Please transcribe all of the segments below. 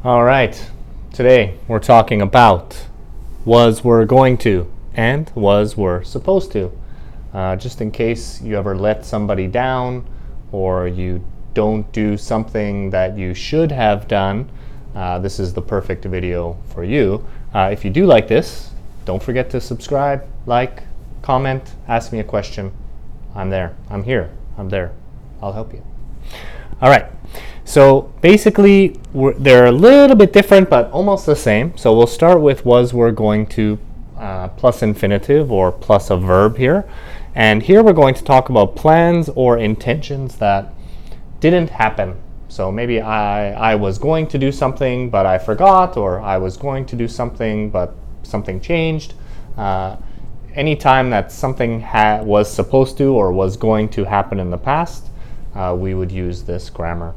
All right, today we're talking about was, were, going to, and was, were, supposed to. Just in case you ever let somebody down or you don't do something that you should have done, this is the perfect video for you. If you do like this, don't forget to subscribe, like, comment, ask me a question. I'm there. I'm here. I'm there. I'll help you. All right. So basically, they're a little bit different, but almost the same. So we'll start with was, were, going to, plus infinitive or plus a verb here. And here we're going to talk about plans or intentions that didn't happen. So maybe I was going to do something, but I forgot, or I was going to do something, but something changed. Anytime that something was supposed to or was going to happen in the past, we would use this grammar.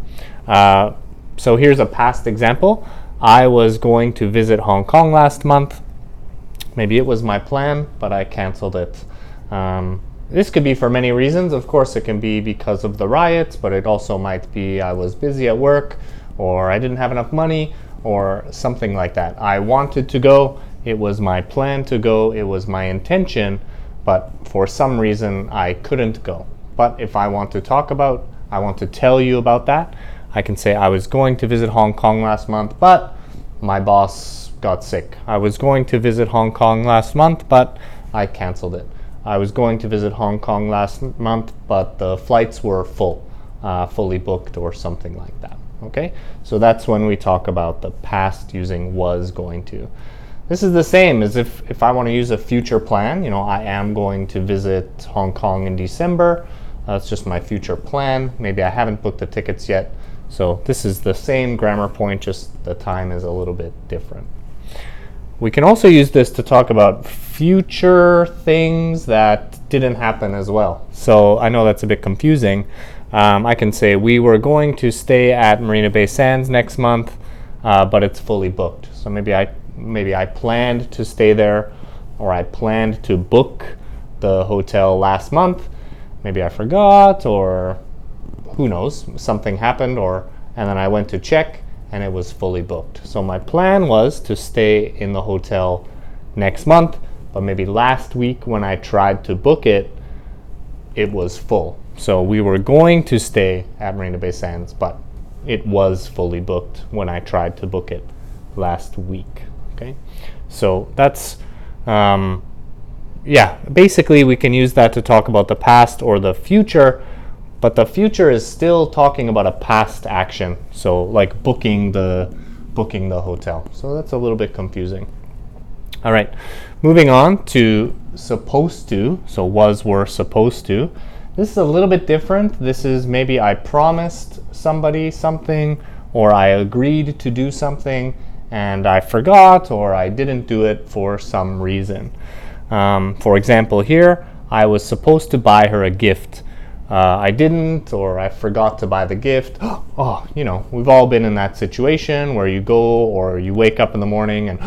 So here's a past example. I was going to visit Hong Kong last month. Maybe it was my plan, but I canceled it. This could be for many reasons. Of course, it can be because of the riots, but it also might be I was busy at work, or I didn't have enough money, or something like that. I wanted to go. It was my plan to go. It was my intention, but for some reason I couldn't go. But if I want to tell you about that, I can say I was going to visit Hong Kong last month, but my boss got sick. I was going to visit Hong Kong last month, but I canceled it. I was going to visit Hong Kong last month, but the flights were fully booked, or something like that. Okay? So that's when we talk about the past using was going to. This is the same as if I want to use a future plan. I am going to visit Hong Kong in December. That's just my future plan. Maybe I haven't booked the tickets yet. So this is the same grammar point, just the time is a little bit different. We can also use this to talk about future things that didn't happen as well. So I know that's a bit confusing. I can say we were going to stay at Marina Bay Sands next month, but it's fully booked. So maybe I planned to stay there, or I planned to book the hotel last month. Maybe I forgot, or who knows, something happened, and then I went to check and it was fully booked. So my plan was to stay in the hotel next month, but maybe last week when I tried to book it, it was full. So we were going to stay at Marina Bay Sands, but it was fully booked when I tried to book it last week. Okay, so that's basically we can use that to talk about the past or the future, but the future is still talking about a past action, so like booking the hotel. So that's a little bit confusing. All right, moving on to supposed to. So was, were, supposed to. This is a little bit different. This is maybe I promised somebody something, or I agreed to do something and I forgot, or I didn't do it for some reason. For example here, I was supposed to buy her a gift. I didn't, or I forgot to buy the gift. We've all been in that situation where you go or you wake up in the morning and,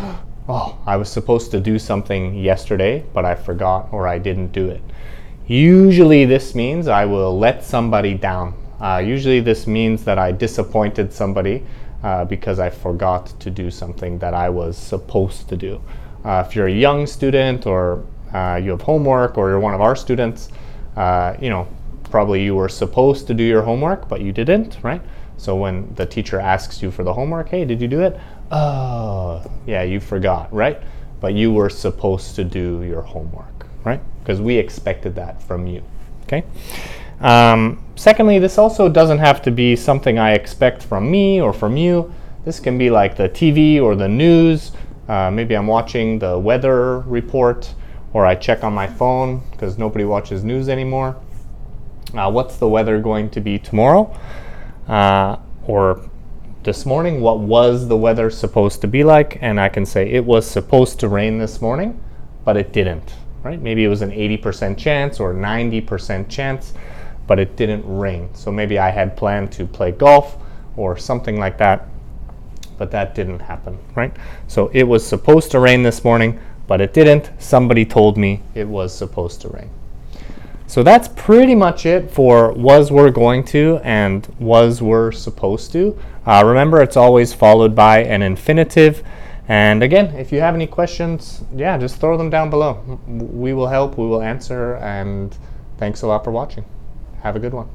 I was supposed to do something yesterday, but I forgot, or I didn't do it. Usually this means I will let somebody down. Usually this means that I disappointed somebody because I forgot to do something that I was supposed to do. If you're a young student, or you have homework, or you're one of our students, probably you were supposed to do your homework, but you didn't, right? So when the teacher asks you for the homework, hey, did you do it? Oh, yeah, you forgot, right? But you were supposed to do your homework, right? Because we expected that from you, okay? Secondly, this also doesn't have to be something I expect from me or from you. This can be like the TV or the news. Maybe I'm watching the weather report, or I check on my phone because nobody watches news anymore. What's the weather going to be tomorrow? Or this morning, what was the weather supposed to be like? And I can say it was supposed to rain this morning, but it didn't, right? Maybe it was an 80% chance or 90% chance, but it didn't rain. So maybe I had planned to play golf or something like that, but that didn't happen, right? So it was supposed to rain this morning, but it didn't. Somebody told me it was supposed to rain. So that's pretty much it for was, were, going to, and was, were, supposed to. Remember, it's always followed by an infinitive. And again, if you have any questions, yeah, just throw them down below. We will help, we will answer, and thanks a lot for watching. Have a good one.